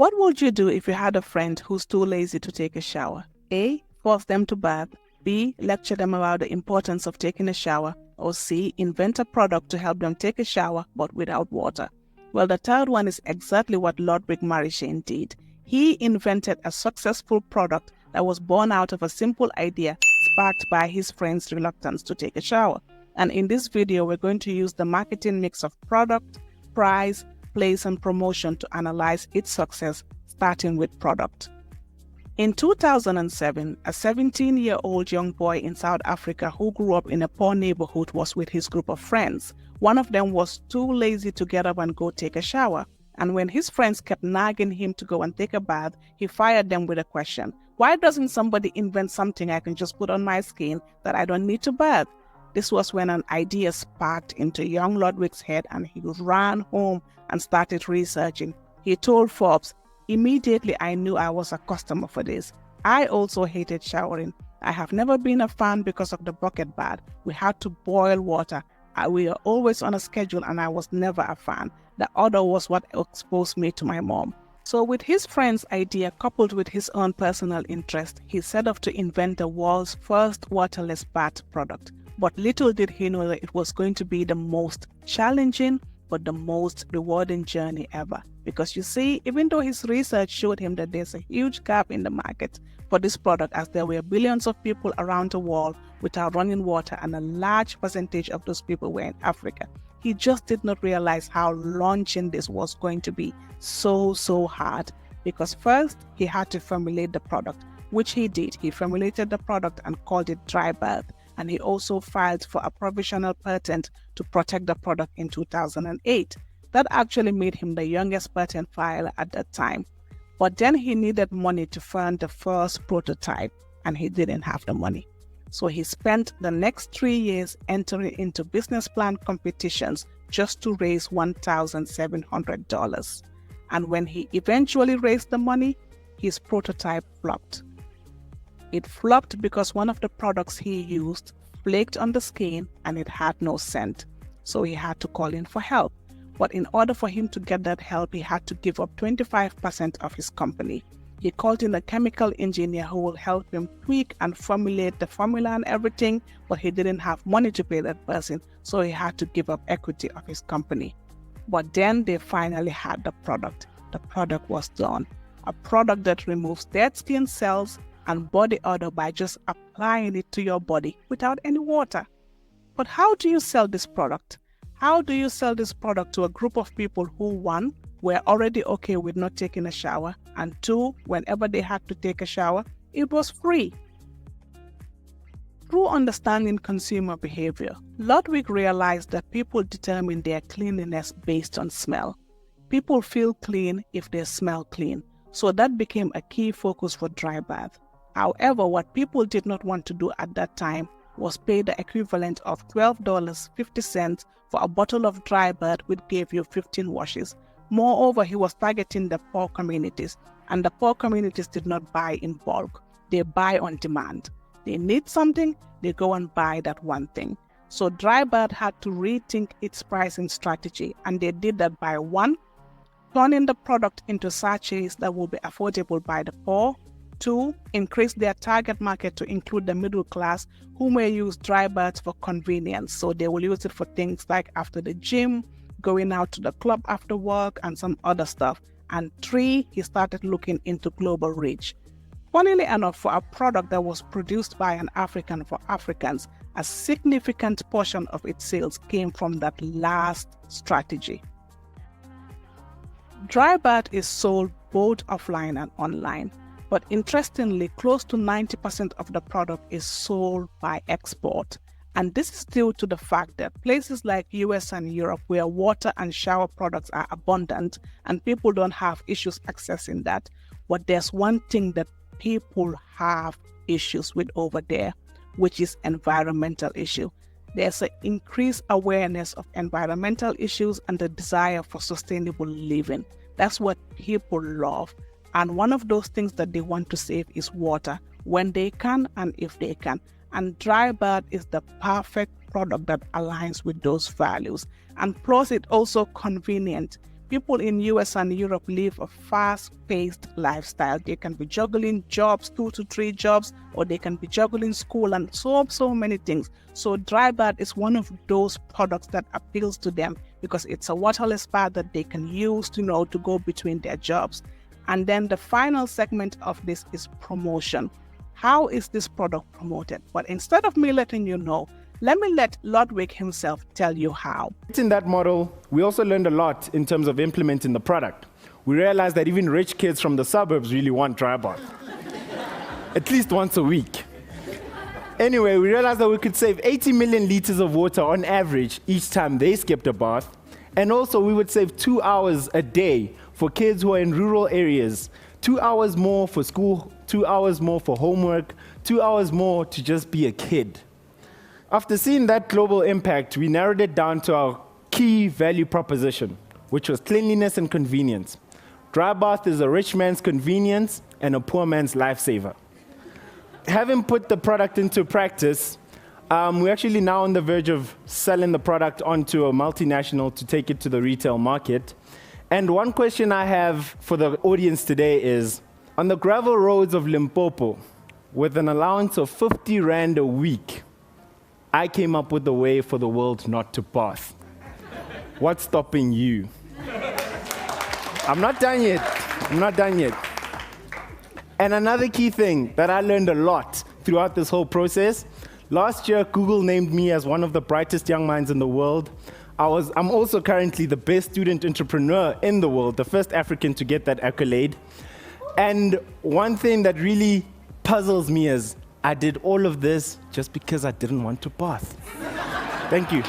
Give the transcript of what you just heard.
What would you do if you had a friend who's too lazy to take a shower? A. Force them to bath. B. Lecture them about the importance of taking a shower. Or C. Invent a product to help them take a shower but without water. Well, the third one is exactly what Ludwick Marishane did. He invented a successful product that was born out of a simple idea sparked by his friend's reluctance to take a shower. And in this video, we're going to use the marketing mix of product, price, place, and promotion to analyze its success, starting with product. In 2007, a 17-year-old young boy in South Africa who grew up in a poor neighborhood was with his group of friends. One of them was too lazy to get up and go take a shower. And when his friends kept nagging him to go and take a bath, he fired them with a question. Why doesn't somebody invent something I can just put on my skin that I don't need to bath? This was when an idea sparked into young Ludwick's head and he ran home and started researching. He told Forbes, "Immediately I knew I was a customer for this. I also hated showering. I have never been a fan because of the bucket bath. We had to boil water. We were always on a schedule and I was never a fan. The other was what exposed me to my mom." So with his friend's idea coupled with his own personal interest, he set off to invent the world's first waterless bath product. But little did he know that it was going to be the most challenging but the most rewarding journey ever. Because you see, even though his research showed him that there's a huge gap in the market for this product, as there were billions of people around the world without running water and a large percentage of those people were in Africa, he just did not realize how launching this was going to be so hard. Because first, he had to formulate the product, which he did. He formulated the product and called it DryBath. And he also filed for a provisional patent to protect the product in 2008. That actually made him the youngest patent filer at that time. But then he needed money to fund the first prototype, and he didn't have the money. So he spent the next 3 years entering into business plan competitions just to raise $1,700. And when he eventually raised the money, his prototype flopped. It flopped because one of the products he used flaked on the skin and it had no scent. So he had to call in for help. But in order for him to get that help, he had to give up 25% of his company. He called in a chemical engineer who will help him tweak and formulate the formula and everything, but he didn't have money to pay that person, so he had to give up equity of his company. But then they finally had the product. The product was done. A product that removes dead skin cells and body odor by just applying it to your body without any water. But how do you sell this product? How do you sell this product to a group of people who, one, were already okay with not taking a shower, and two, whenever they had to take a shower, it was free? Through understanding consumer behavior, Ludwick realized that people determine their cleanliness based on smell. People feel clean if they smell clean, so that became a key focus for DryBath. However, what people did not want to do at that time was pay the equivalent of $12.50 for a bottle of DryBath which gave you 15 washes. Moreover, he was targeting the poor communities, and the poor communities did not buy in bulk. They buy on demand. They need something, they go and buy that one thing. So DryBath had to rethink its pricing strategy, and they did that by one, turning the product into sachets that will be affordable by the poor. Two, increase their target market to include the middle class who may use DryBath for convenience. So they will use it for things like after the gym, going out to the club after work, and some other stuff. And three, he started looking into global reach. Funnily enough, for a product that was produced by an African for Africans, a significant portion of its sales came from that last strategy. DryBath is sold both offline and online. But interestingly, close to 90% of the product is sold by export. And this is due to the fact that places like US and Europe, where water and shower products are abundant and people don't have issues accessing that. But there's one thing that people have issues with over there, which is environmental issue. There's an increased awareness of environmental issues and the desire for sustainable living. That's what people love. And one of those things that they want to save is water when they can and if they can. And DryBath is the perfect product that aligns with those values. And plus, it's also convenient People in US and Europe live a fast-paced lifestyle. They can be juggling jobs, 2 to 3 jobs, or they can be juggling school and so many things. So DryBath is one of those products that appeals to them because it's a waterless bath that they can use to go between their jobs. And then the final segment of this is promotion. How is this product promoted? But instead of me letting you know, let me let Ludwick himself tell you how. In that model, we also learned a lot in terms of implementing the product. We realized that even rich kids from the suburbs really want DryBath, at least once a week. Anyway, we realized that we could save 80 million liters of water on average each time they skipped a bath. And also we would save 2 hours a day for kids who are in rural areas, 2 hours more for school, 2 hours more for homework, 2 hours more to just be a kid. After seeing that global impact, we narrowed it down to our key value proposition, which was cleanliness and convenience. DryBath is a rich man's convenience and a poor man's lifesaver. Having put the product into practice, we're actually now on the verge of selling the product onto a multinational to take it to the retail market. And one question I have for the audience today is, on the gravel roads of Limpopo, with an allowance of 50 Rand a week, I came up with a way for the world not to bath. What's stopping you? I'm not done yet. And another key thing that I learned a lot throughout this whole process, last year Google named me as one of the brightest young minds in the world. I'm also currently the best student entrepreneur in the world, the first African to get that accolade. And one thing that really puzzles me is I did all of this just because I didn't want to bath. Thank you.